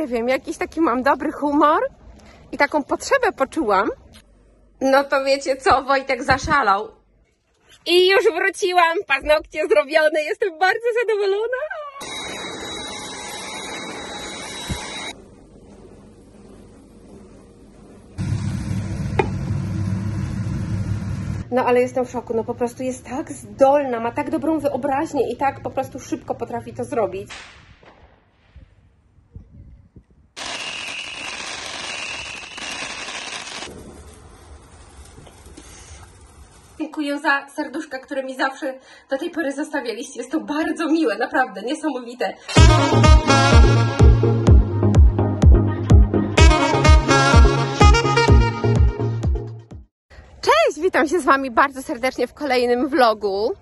nie wiem, jakiś taki mam dobry humor i taką potrzebę poczułam. No to wiecie co, Wojtek zaszalał. I już wróciłam, paznokcie zrobione, jestem bardzo zadowolona. No ale jestem w szoku, no po prostu jest tak zdolna, ma tak dobrą wyobraźnię i tak po prostu szybko potrafi to zrobić. Dziękuję za serduszka, które mi zawsze do tej pory zostawialiście. Jest to bardzo miłe, naprawdę, niesamowite. Cześć, witam się z Wami bardzo serdecznie w kolejnym vlogu.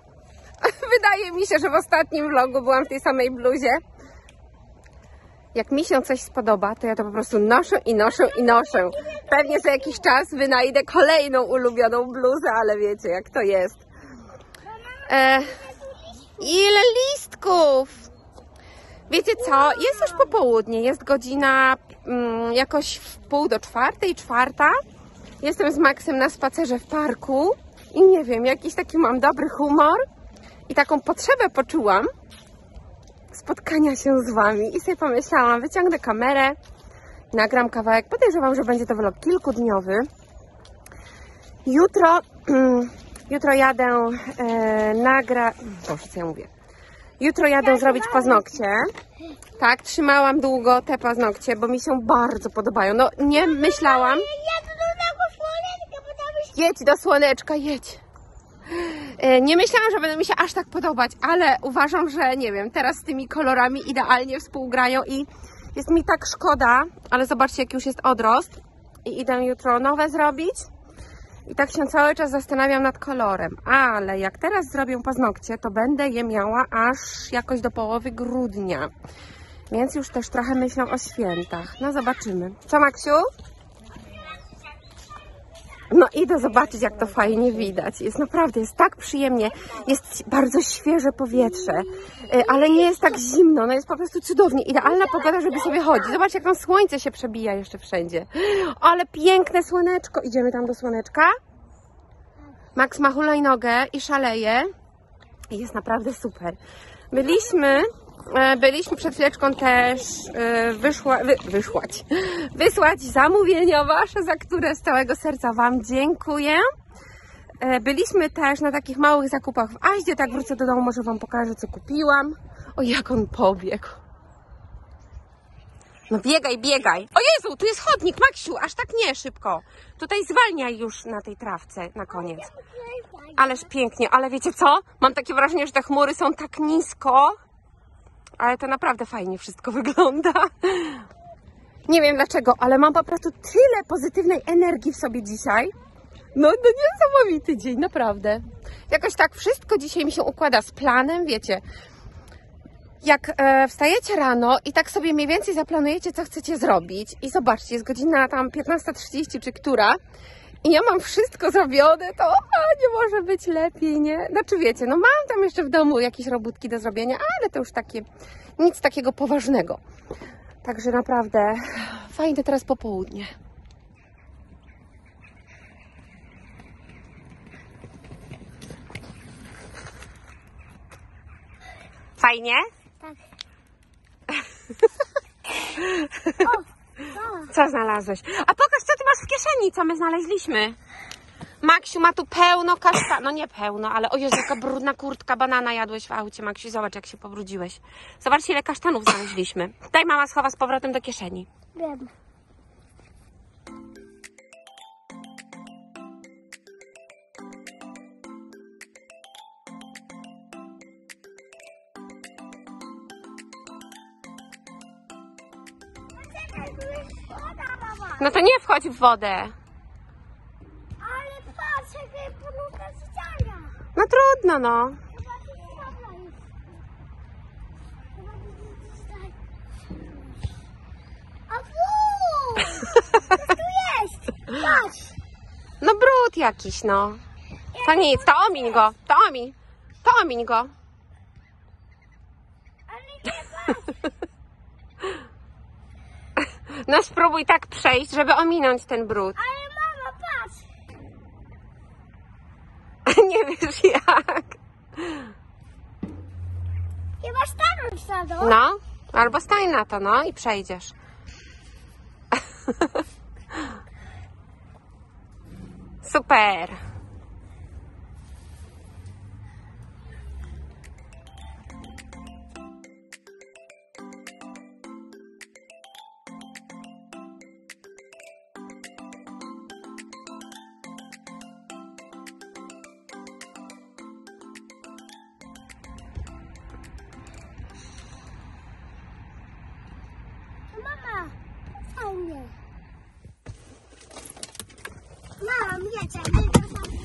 Wydaje mi się, że w ostatnim vlogu byłam w tej samej bluzie. Jak mi się coś spodoba, to ja to po prostu noszę i noszę i noszę. Pewnie za jakiś czas wynajdę kolejną ulubioną bluzę, ale wiecie jak to jest. Ile listków! Wiecie co? Jest już popołudnie, jest godzina jakoś w 3:30, 4:00. Jestem z Maxem na spacerze w parku i nie wiem, jakiś taki mam dobry humor i taką potrzebę poczułam spotkania się z Wami i sobie pomyślałam, wyciągnę kamerę, nagram kawałek, podejrzewam, że będzie to vlog kilkudniowy. Jutro jadę Boże, co ja mówię? Jutro jadę zrobić paznokcie. Tak, trzymałam długo te paznokcie, bo mi się bardzo podobają. No, nie myślałam. Jedź do słoneczka, jedź. Nie myślałam, że będą mi się aż tak podobać, ale uważam, że nie wiem, teraz z tymi kolorami idealnie współgrają i jest mi tak szkoda, ale zobaczcie, jaki już jest odrost i idę jutro nowe zrobić i tak się cały czas zastanawiam nad kolorem, ale jak teraz zrobię paznokcie, to będę je miała aż jakoś do połowy grudnia, więc już też trochę myślę o świętach. No zobaczymy. Co, Maksiu? No idę zobaczyć, jak to fajnie widać. Jest naprawdę, jest tak przyjemnie. Jest bardzo świeże powietrze, ale nie jest tak zimno. No jest po prostu cudownie. Idealna pogoda, żeby sobie chodzić. Zobacz, jak tam słońce się przebija jeszcze wszędzie. Ale piękne słoneczko. Idziemy tam do słoneczka. Max ma hulajnogę i szaleje. I jest naprawdę super. Byliśmy przed chwileczką też wysłać zamówienia Wasze, za które z całego serca Wam dziękuję. Byliśmy też na takich małych zakupach w Aździe, tak wrócę do domu, może Wam pokażę, co kupiłam. O, jak on pobiegł. No biegaj, biegaj. O Jezu, tu jest chodnik, Maksiu, aż tak nie szybko. Tutaj zwalniaj już na tej trawce na koniec. Ależ pięknie, ale wiecie co? Mam takie wrażenie, że te chmury są tak nisko. Ale to naprawdę fajnie wszystko wygląda. Nie wiem dlaczego, ale mam po prostu tyle pozytywnej energii w sobie dzisiaj. No to niesamowity dzień, naprawdę. Jakoś tak wszystko dzisiaj mi się układa z planem, wiecie. Jak wstajecie rano i tak sobie mniej więcej zaplanujecie, co chcecie zrobić. I zobaczcie, jest godzina tam 15:30 czy która. I ja mam wszystko zrobione, to nie może być lepiej, nie? Znaczy wiecie, no mam tam jeszcze w domu jakieś robótki do zrobienia, ale to już takie, nic takiego poważnego. Także naprawdę fajne teraz popołudnie. Fajnie? Tak. Co znalazłeś? A pokaż, co ty masz w kieszeni, co my znaleźliśmy. Maksiu ma tu pełno kasztanów. No nie pełno, ale o Jezu, jaka brudna kurtka, banana jadłeś w aucie, Maksiu. Zobacz, jak się pobrudziłeś. Zobaczcie, ile kasztanów znaleźliśmy. Daj, mama schowa z powrotem do kieszeni. Wiem. No to nie wchodź w wodę. Ale patrz, jaka podłoga ściana. No trudno, no. A fu! Co tu jest? Patrz. No brud jakiś, no. To nic, to omiń go. To omiń go. Ale nie patrz. No spróbuj tak przejść, żeby ominąć ten brud. Ale mama, patrz. Nie wiesz jak. Chyba stanąć na to. No, albo stań na to, no i przejdziesz. Super. Mama, fajnie. Mama, wiecie, my to sobie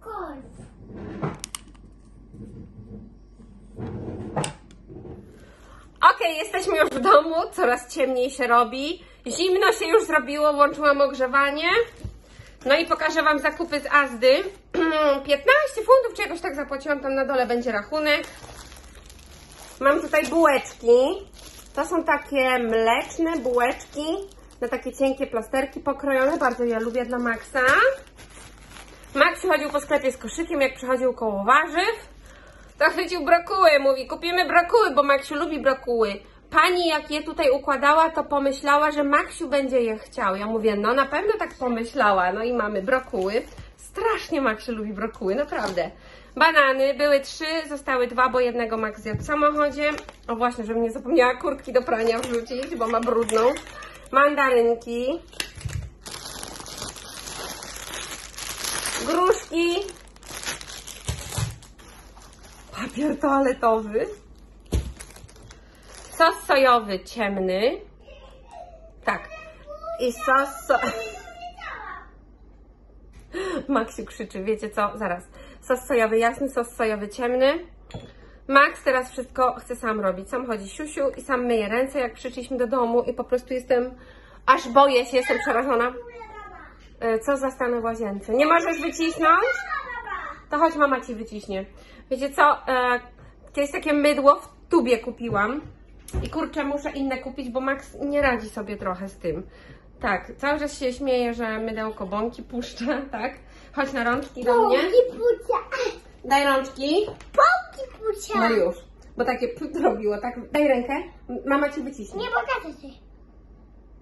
golf. Okej, jesteśmy już w domu, coraz ciemniej się robi. Zimno się już zrobiło, włączyłam ogrzewanie. No i pokażę Wam zakupy z Asdy. 15 funtów czy jakoś tak zapłaciłam, tam na dole będzie rachunek. Mam tutaj bułeczki. To są takie mleczne bułeczki na takie cienkie plasterki pokrojone. Bardzo je lubię dla Maxa. Max przychodził po sklepie z koszykiem, jak przychodził koło warzyw. To chwycił brokuły, mówi, kupimy brokuły, bo Maksiu lubi brokuły. Pani jak je tutaj układała, to pomyślała, że Maksiu będzie je chciał. Ja mówię, no na pewno tak pomyślała. No i mamy brokuły. Strasznie Maksiu lubi brokuły, naprawdę. Banany, były 3, zostały 2, bo jednego Max zjadł w samochodzie. O właśnie, żebym nie zapomniała kurtki do prania wrzucić, bo ma brudną. Mandarynki. Gruszki. Papier toaletowy. Sos sojowy ciemny. Tak. I Maksiu krzyczy, wiecie co? Zaraz. Sos sojowy jasny, sos sojowy ciemny. Max teraz wszystko chce sam robić. Sam chodzi siusiu i sam myje ręce, jak przyszliśmy do domu i po prostu jestem, aż boję się, jestem przerażona. Co zastanę w łazience? Nie możesz wycisnąć? To chodź, mama ci wyciśnie. Wiecie co? Kiedyś takie mydło w tubie kupiłam. I kurczę, muszę inne kupić, bo Max nie radzi sobie trochę z tym. Tak, cały czas się śmieje, że mydełko bąki puszcza, tak? Chodź na rączki do mnie. Bąki pucia. Daj rączki. Bąki pucia. No już, bo takie robiło, tak? Daj rękę, mama ci wyciśnie. Nie pokażę ci.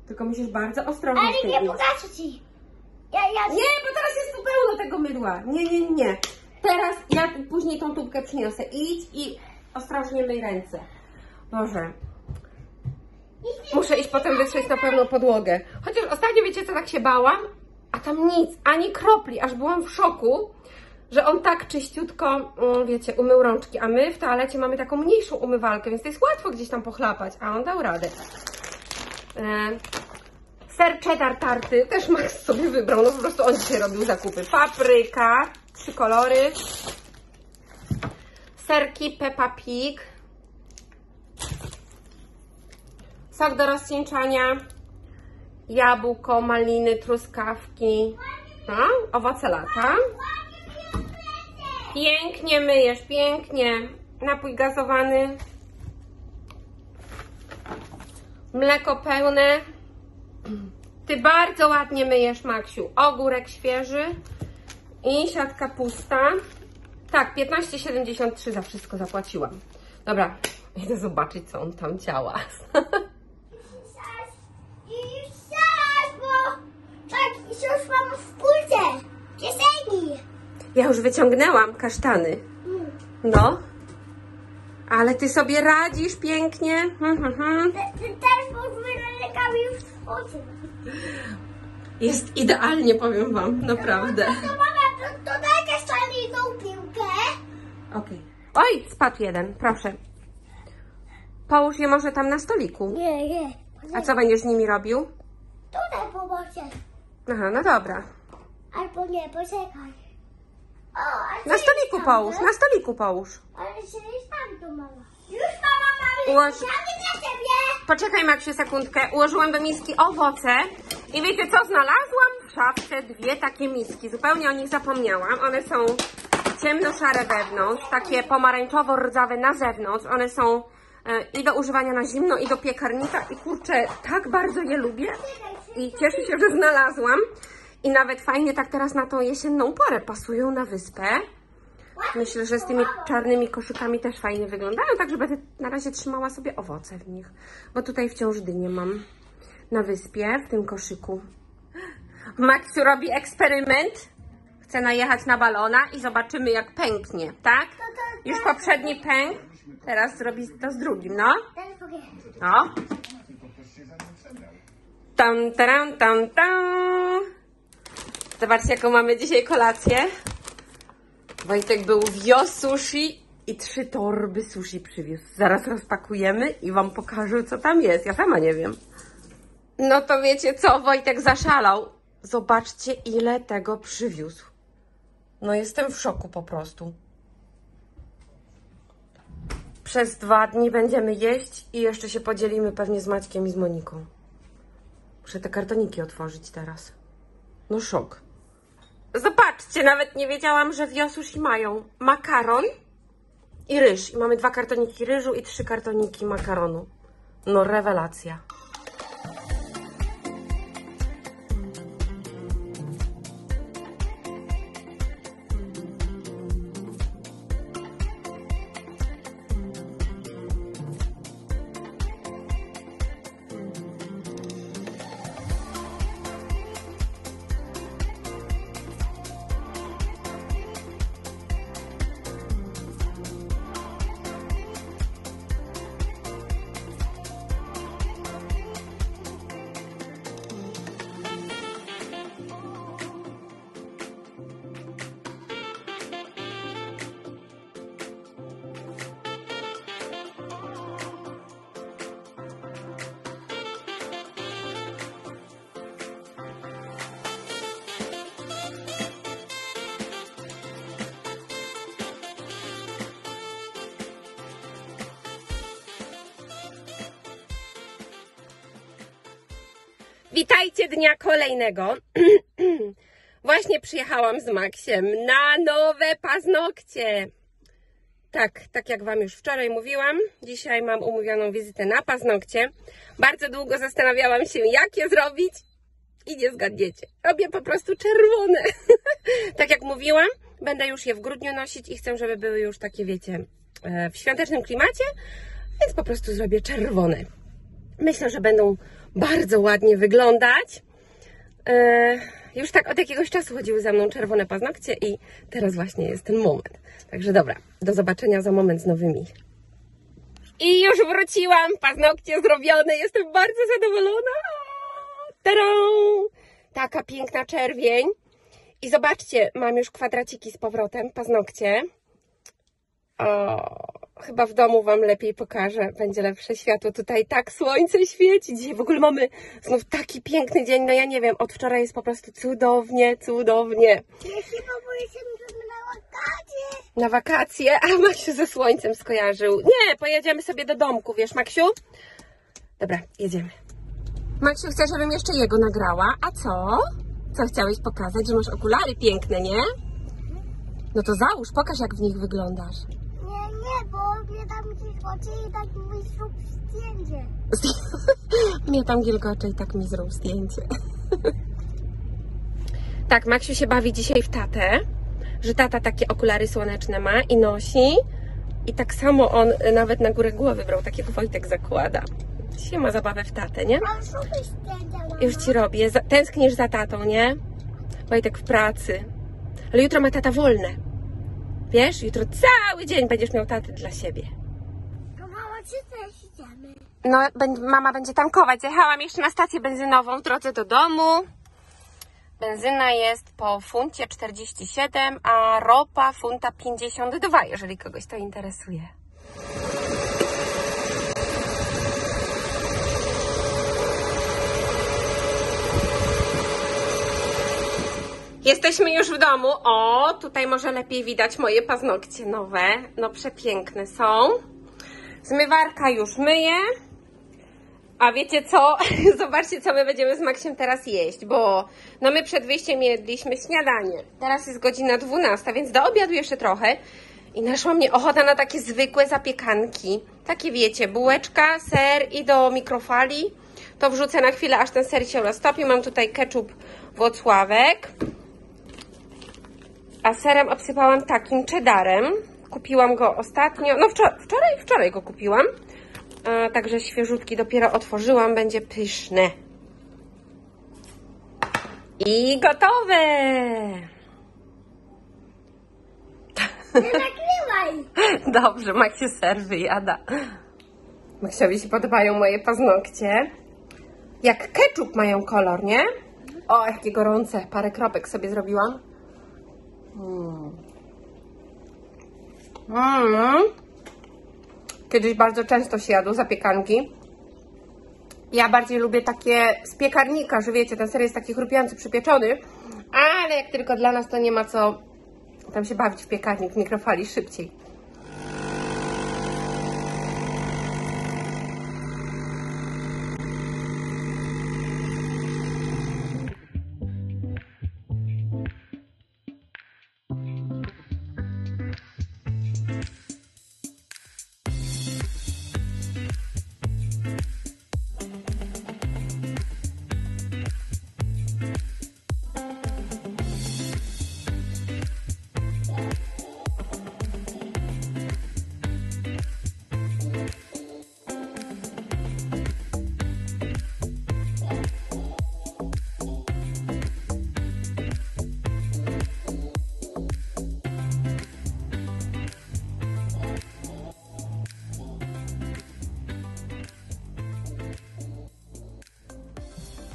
Tylko musisz bardzo ostrożnie z Ale tym nie iść. pokażę ci. Nie, bo teraz jest tu pełno tego mydła. Nie. Teraz ja później tą tubkę przyniosę. Idź i ostrożnie myj ręce. Boże. Muszę iść potem wytrzeć na pewno podłogę. Chociaż ostatnio, wiecie co, tak się bałam, a tam nic, ani kropli, aż byłam w szoku, że on tak czyściutko, wiecie, umył rączki, a my w toalecie mamy taką mniejszą umywalkę, więc to jest łatwo gdzieś tam pochlapać, a on dał radę. Ser cheddar tarty, też Max sobie wybrał, no po prostu on dzisiaj robił zakupy. Papryka, 3 kolory. Serki Peppa Pig. Sok do rozcieńczania. Jabłko, maliny, truskawki. No, owoce lata. Pięknie myjesz, pięknie. Napój gazowany. Mleko pełne. Ty bardzo ładnie myjesz, Maksiu. Ogórek świeży i siatka pusta. Tak, 15,73 za wszystko zapłaciłam. Dobra, idę zobaczyć, co on tam działa. Bo tak, już mam w kulce. Kieszeni. Ja już wyciągnęłam kasztany. No. Ale ty sobie radzisz pięknie. Teraz pod rękami już wchodzę. Jest idealnie, powiem wam, naprawdę. To mama, to daj kasztaninną piłkę. Okej. Oj, spadł jeden, proszę. Połóż je może tam na stoliku. Nie. A co będziesz z nimi robił? Tutaj pomoże. Aha, no dobra. Albo nie, poczekaj. O, Na stoliku połóż, na stoliku połóż. Ale się nie tam to mama. Już Poczekaj, Maksiu, sekundkę. Ułożyłam do miski owoce i wiecie co? Znalazłam w szafce dwie takie miski. Zupełnie o nich zapomniałam. One są ciemnoszare wewnątrz, takie pomarańczowo-rdzawe na zewnątrz. One są i do używania na zimno, i do piekarnika. I kurczę, tak bardzo je lubię i cieszę się, że znalazłam. I nawet fajnie tak teraz na tą jesienną porę pasują na wyspę. Myślę, że z tymi czarnymi koszykami też fajnie wyglądają, także będę na razie trzymała sobie owoce w nich. Bo tutaj wciąż dynię mam na wyspie, w tym koszyku. Maksiu robi eksperyment. Chce najechać na balona i zobaczymy, jak pęknie, tak? Już poprzedni pękł, teraz zrobi to z drugim, no. O. Tam, taram, tam, tam. Zobaczcie, jaką mamy dzisiaj kolację. Wojtek był wiózł sushi i 3 torby sushi przywiózł. Zaraz rozpakujemy i wam pokażę, co tam jest. Ja sama nie wiem. No to wiecie co, Wojtek zaszalał. Zobaczcie, ile tego przywiózł. No jestem w szoku po prostu. Przez 2 dni będziemy jeść i jeszcze się podzielimy pewnie z Maćkiem i z Moniką. Muszę te kartoniki otworzyć teraz. No szok. Zobaczcie, nawet nie wiedziałam, że wiosushi mają makaron i ryż. I mamy 2 kartoniki ryżu i 3 kartoniki makaronu. No rewelacja. Witajcie dnia kolejnego. Właśnie przyjechałam z Maksiem na nowe paznokcie. Tak jak wam już wczoraj mówiłam, dzisiaj mam umówioną wizytę na paznokcie. Bardzo długo zastanawiałam się, jak je zrobić i nie zgadniecie. Robię po prostu czerwone. Tak jak mówiłam, będę już je w grudniu nosić i chcę, żeby były już takie, wiecie, w świątecznym klimacie, więc po prostu zrobię czerwone. Myślę, że będą bardzo ładnie wyglądać. Już tak od jakiegoś czasu chodziły za mną czerwone paznokcie i teraz właśnie jest ten moment. Także dobra, do zobaczenia za moment z nowymi. I już wróciłam, paznokcie zrobione, jestem bardzo zadowolona. Tadam! Taka piękna czerwień. I zobaczcie, mam już kwadraciki z powrotem, paznokcie. Chyba w domu wam lepiej pokażę, będzie lepsze światło. Tutaj tak słońce świeci. Dzisiaj w ogóle mamy znów taki piękny dzień. No ja nie wiem, od wczoraj jest po prostu cudownie, cudownie. Ja chyba pojedziemy na wakacje. Na wakacje? A Maksiu ze słońcem skojarzył. Nie, pojedziemy sobie do domku, wiesz, Maksiu? Dobra, jedziemy. Maksiu chce, żebym jeszcze jego nagrała. A co? Co chciałeś pokazać? Że masz okulary piękne, nie? No to załóż, pokaż, jak w nich wyglądasz. Nie, bo mnie tam gilgocze i tak mi zrób zdjęcie. Mnie tam gilgocze i tak mi zrób zdjęcie. Tak, Maksiu się bawi dzisiaj w tatę, że tata takie okulary słoneczne ma i nosi. I tak samo on nawet na górę głowy brał, tak jak Wojtek zakłada. Dzisiaj ma zabawę w tatę, nie? Mam super zdjęcia, mama. Już ci robię. Tęsknisz za tatą, nie? Wojtek w pracy. Ale jutro ma tata wolne. Wiesz, jutro cały dzień będziesz miał taty dla siebie. To mama, czy też idziemy? No, mama będzie tankować. Zjechałam jeszcze na stację benzynową w drodze do domu. Benzyna jest po funcie 47, a ropa funta 52, jeżeli kogoś to interesuje. Jesteśmy już w domu. O, tutaj może lepiej widać moje paznokcie nowe. No przepiękne są. Zmywarka już myje. A wiecie co? Zobaczcie, co my będziemy z Maksiem teraz jeść, bo no my przed wyjściem jedliśmy śniadanie. Teraz jest godzina 12, więc do obiadu jeszcze trochę. I naszła mnie ochota na takie zwykłe zapiekanki. Takie wiecie, bułeczka, ser i do mikrofali. To wrzucę na chwilę, aż ten ser się roztopi. Mam tutaj ketchup Włocławek. A serem obsypałam takim cheddarem. Kupiłam go ostatnio, no wczoraj go kupiłam. Także świeżutki, dopiero otworzyłam, będzie pyszne. I gotowe! Nie nagrywaj! Dobrze, Maksiu ser wyjada. Maksiowi się podobają moje paznokcie. Jak ketchup mają kolor, nie? O, jakie gorące. Parę kropek sobie zrobiłam. Kiedyś bardzo często się jadło zapiekanki. Ja bardziej lubię takie z piekarnika, że wiecie, ten ser jest taki chrupiący, przypieczony. Ale jak tylko dla nas, to nie ma co tam się bawić w piekarnik, w mikrofali szybciej.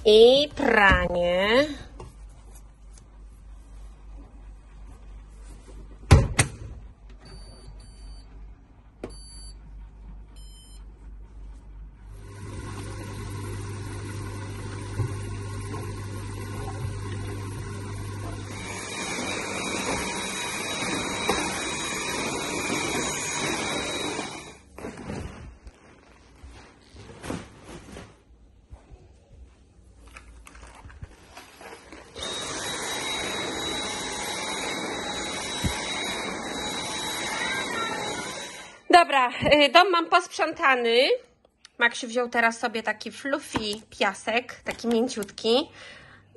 I pranie. Dobra, dom mam posprzątany. Maksiu wziął teraz sobie taki fluffy piasek, taki mięciutki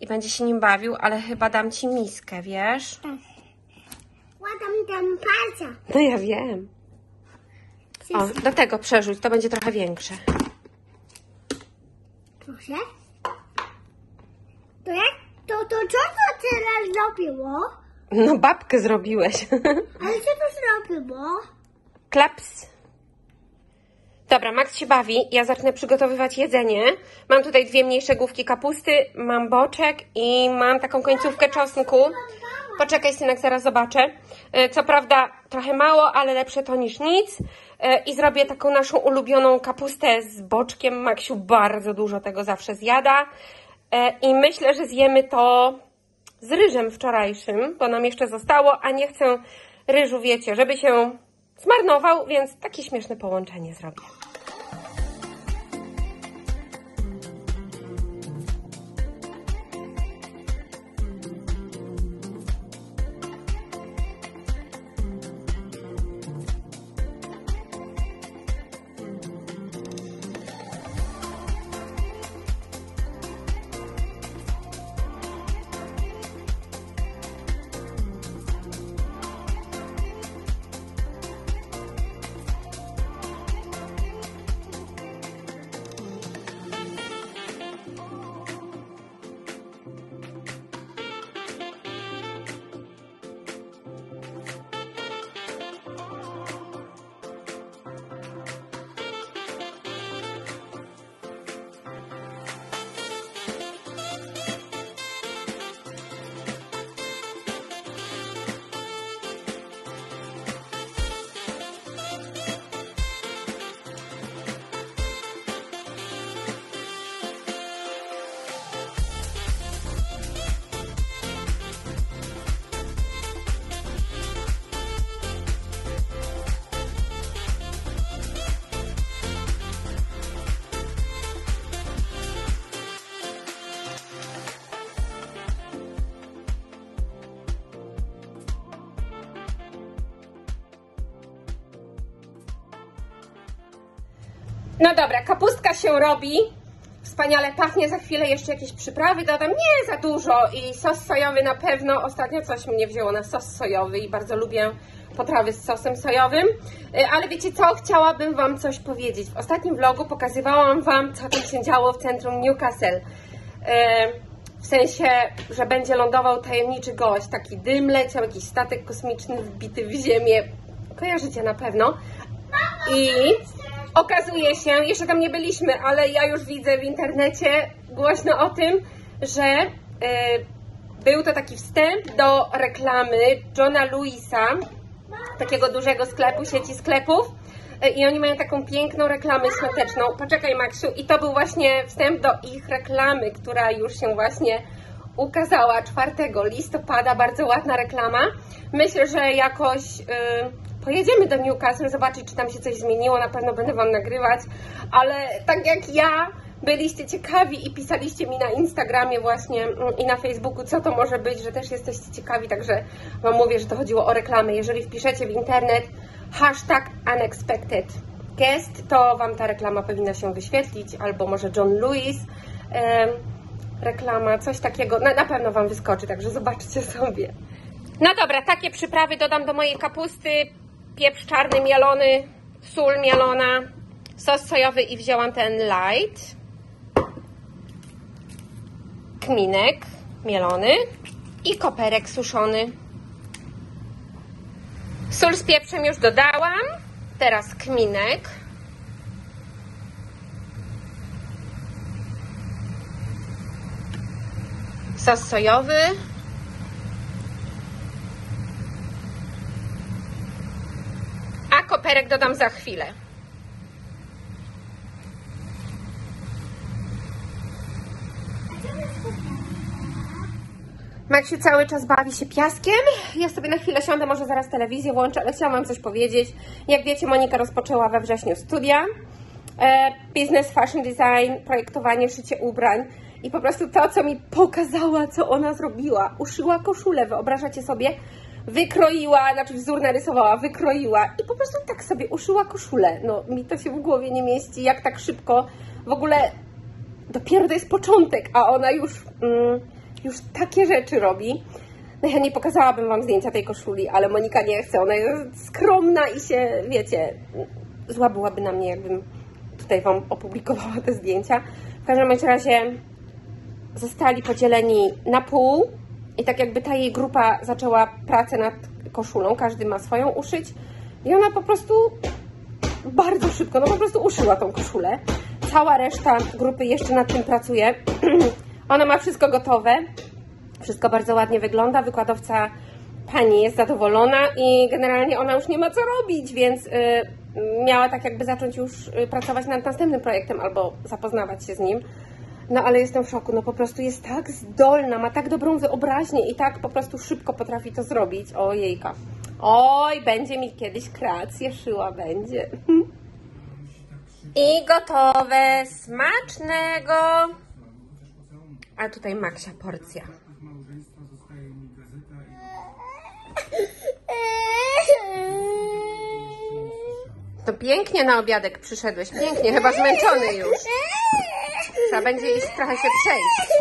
i będzie się nim bawił, ale chyba dam ci miskę, wiesz? Ładam tam palca. No ja wiem. O, do tego przerzuć, to będzie trochę większe. Proszę. To jak? To co to teraz zrobiło? No babkę zrobiłeś. Ale co to zrobiło? Klaps. Dobra, Max się bawi. Ja zacznę przygotowywać jedzenie. Mam tutaj 2 mniejsze główki kapusty, mam boczek i mam taką końcówkę czosnku. Poczekaj, synek, zaraz zobaczę. Co prawda trochę mało, ale lepsze to niż nic. I zrobię taką naszą ulubioną kapustę z boczkiem. Maksiu bardzo dużo tego zawsze zjada. I myślę, że zjemy to z ryżem wczorajszym, bo nam jeszcze zostało, a nie chcę ryżu, wiecie, żeby się zmarnował, więc takie śmieszne połączenie zrobię. No dobra, kapustka się robi. Wspaniale pachnie, za chwilę jeszcze jakieś przyprawy dodam, nie za dużo i sos sojowy na pewno. Ostatnio coś mnie wzięło na sos sojowy i bardzo lubię potrawy z sosem sojowym. Ale wiecie co, chciałabym Wam coś powiedzieć. W ostatnim vlogu pokazywałam Wam, co tam się działo w centrum Newcastle. W sensie, że będzie lądował tajemniczy gość, taki dym leciał, jakiś statek kosmiczny wbity w ziemię. Kojarzycie na pewno. I okazuje się, jeszcze tam nie byliśmy, ale ja już widzę w internecie głośno o tym, że był to taki wstęp do reklamy Johna Lewisa, takiego dużego sklepu, sieci sklepów. I oni mają taką piękną reklamę świąteczną. Poczekaj, Maksiu, i to był właśnie wstęp do ich reklamy, która już się właśnie ukazała 4 listopada. Bardzo ładna reklama. Myślę, że jakoś pojedziemy do Newcastle, zobaczyć, czy tam się coś zmieniło. Na pewno będę Wam nagrywać, ale tak jak ja byliście ciekawi i pisaliście mi na Instagramie właśnie i na Facebooku, co to może być, że też jesteście ciekawi, także Wam mówię, że to chodziło o reklamę. Jeżeli wpiszecie w internet #unexpected guest, to Wam ta reklama powinna się wyświetlić, albo może John Lewis reklama, coś takiego, na pewno Wam wyskoczy, także zobaczcie sobie. No dobra, takie przyprawy dodam do mojej kapusty: pieprz czarny mielony, sól mielona, sos sojowy i wzięłam ten light, kminek mielony i koperek suszony. Sól z pieprzem już dodałam, teraz kminek. Sos sojowy. A koperek dodam za chwilę. Maksiu cały czas bawi się piaskiem. Ja sobie na chwilę siądę, może zaraz telewizję włączę, ale chciałam Wam coś powiedzieć. Jak wiecie, Monika rozpoczęła we wrześniu studia. Biznes, fashion design, projektowanie, szycie ubrań. I po prostu to, co mi pokazała, co ona zrobiła. Uszyła koszulę, wyobrażacie sobie? Wykroiła, znaczy wzór narysowała, wykroiła i po prostu tak sobie uszyła koszulę. No, mi to się w głowie nie mieści, jak tak szybko. W ogóle dopiero to jest początek, a ona już takie rzeczy robi. No ja nie pokazałabym Wam zdjęcia tej koszuli, ale Monika nie chce, ona jest skromna i się, wiecie, zła byłaby na mnie, jakbym tutaj Wam opublikowała te zdjęcia. W każdym razie zostali podzieleni na pół i tak jakby ta jej grupa zaczęła pracę nad koszulą, każdy ma swoją uszyć i ona po prostu bardzo szybko, no po prostu uszyła tą koszulę. Cała reszta grupy jeszcze nad tym pracuje. Ona ma wszystko gotowe, wszystko bardzo ładnie wygląda, wykładowca pani jest zadowolona i generalnie ona już nie ma co robić, więc miała tak jakby zacząć już pracować nad następnym projektem albo zapoznawać się z nim. No ale jestem w szoku, no po prostu jest tak zdolna, ma tak dobrą wyobraźnię i tak po prostu szybko potrafi to zrobić. Ojejka. Oj, będzie mi kiedyś kreację szyła, będzie. I gotowe, smacznego. A tutaj Maksia porcja. To pięknie na obiadek przyszedłeś, pięknie, chyba zmęczony już. Trzeba będzie iść trochę się przejść.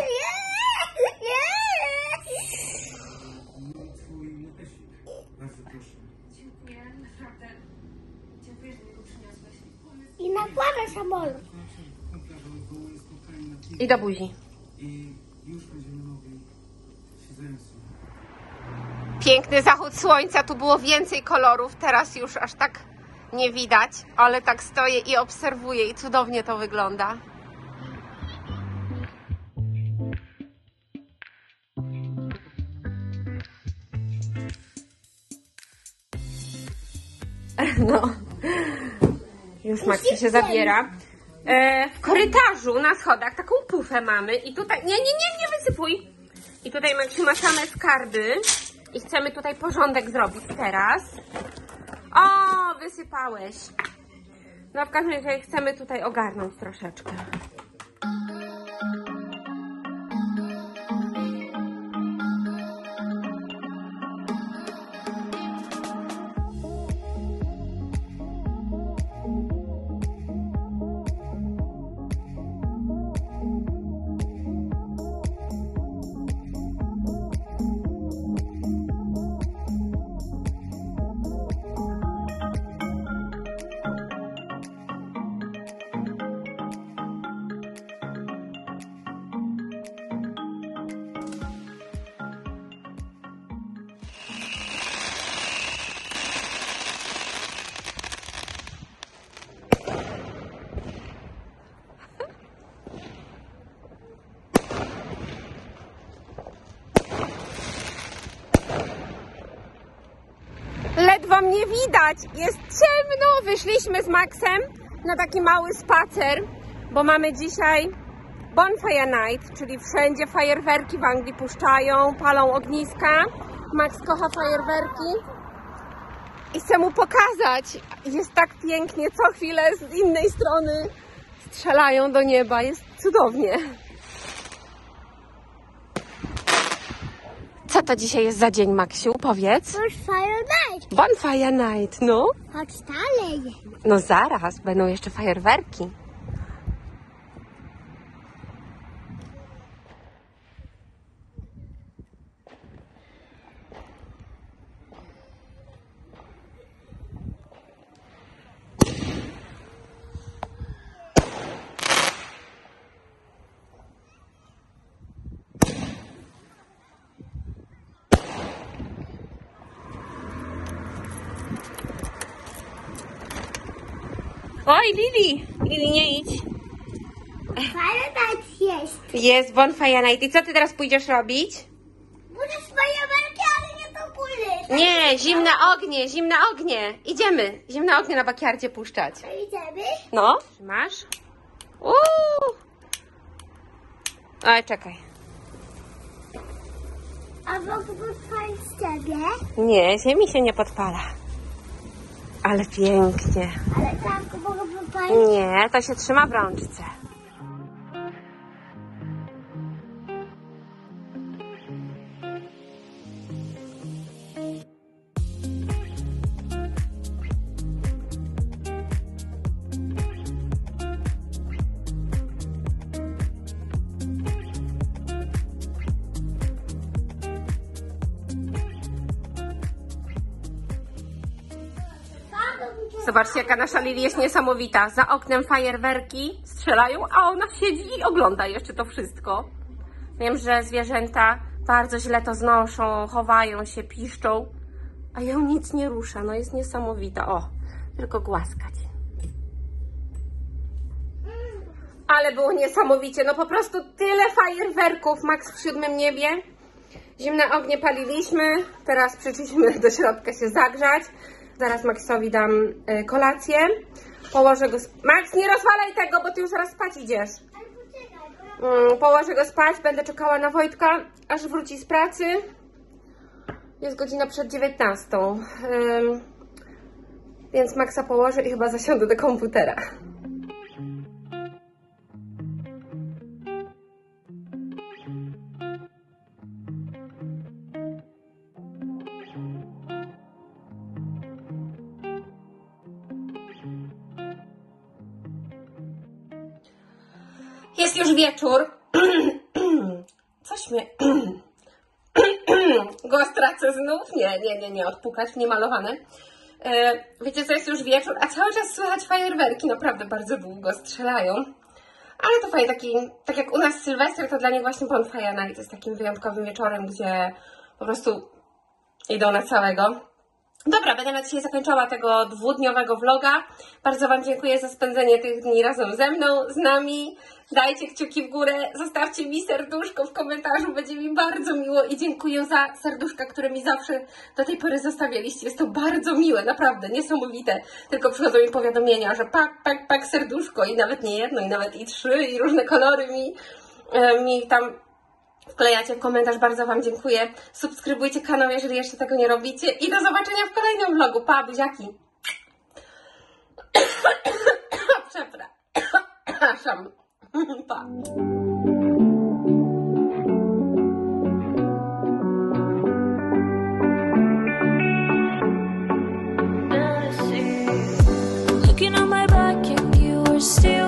I nakłada samolot. I do buzi. Piękny zachód słońca, tu było więcej kolorów, teraz już aż tak nie widać, ale tak stoję i obserwuję i cudownie to wygląda. No, już Maksiu się zabiera. W korytarzu na schodach taką pufę mamy i tutaj, nie wysypuj. I tutaj Maksiu ma same skarby i chcemy tutaj porządek zrobić teraz. O, wysypałeś. No w każdym razie chcemy tutaj ogarnąć troszeczkę. nie widać, jest ciemno. Wyszliśmy z Maxem na taki mały spacer, bo mamy dzisiaj Bonfire Night, czyli wszędzie fajerwerki w Anglii puszczają, palą ogniska. Max kocha fajerwerki i chcę mu pokazać. Jest tak pięknie, co chwilę z innej strony strzelają do nieba, jest cudownie. Co to dzisiaj jest za dzień, Maksiu? Powiedz. Bonfire Night. Bonfire Night, no. Chodź dalej. No zaraz, będą jeszcze fajerwerki. Oj, Lili, nie idź. Bonfire Night jest. Jest Bonfire Night. I co ty teraz pójdziesz robić? Budesz fajerwerki, ale nie to buly. Nie, zimne ognie. Idziemy, zimne ognie na bakiardzie puszczać. Idziemy? No. Masz? Oj, czekaj. A mogę podpalić ciebie? Nie, ziemi się nie podpala. Ale pięknie. Ale tak mogę podpalić. Nie, to się trzyma w rączce. Zobaczcie, jaka nasza Lili jest niesamowita. Za oknem fajerwerki strzelają, a ona siedzi i ogląda jeszcze to wszystko. Wiem, że zwierzęta bardzo źle to znoszą, chowają się, piszczą, a ją nic nie rusza. No jest niesamowita. O, tylko głaskać. Ale było niesamowicie. No po prostu tyle fajerwerków, Max w 7 niebie. Zimne ognie paliliśmy. Teraz przyszliśmy do środka się zagrzać. Zaraz Maxowi dam kolację. Położę go... Max, nie rozwalaj tego, bo ty już zaraz spać idziesz. Położę go spać, będę czekała na Wojtka, aż wróci z pracy. Jest godzina przed 19. Więc Maxa położę i chyba zasiądę do komputera. Jest już wieczór. Coś mnie... Go stracę znów? Nie, odpukać, niemalowane. Wiecie co, jest już wieczór, a cały czas słychać fajerwerki, naprawdę bardzo długo strzelają. Ale to fajnie, tak jak u nas Sylwester, to dla nich właśnie Bonfire Night jest takim wyjątkowym wieczorem, gdzie po prostu idą na całego. Dobra, będę na dzisiaj zakończyła tego 2-dniowego vloga. Bardzo Wam dziękuję za spędzenie tych dni razem ze mną, z nami. Dajcie kciuki w górę, zostawcie mi serduszko w komentarzu, będzie mi bardzo miło i dziękuję za serduszka, które mi zawsze do tej pory zostawialiście. Jest to bardzo miłe, naprawdę, niesamowite. Tylko przychodzą mi powiadomienia, że pak serduszko i nawet nie jedno, i nawet i 3 i różne kolory mi tam wklejacie w komentarz. Bardzo Wam dziękuję. Subskrybujcie kanał, jeżeli jeszcze tego nie robicie. I do zobaczenia w kolejnym vlogu. Pa, buziaki. Przepraszam. Pa. Looking on my back and you were still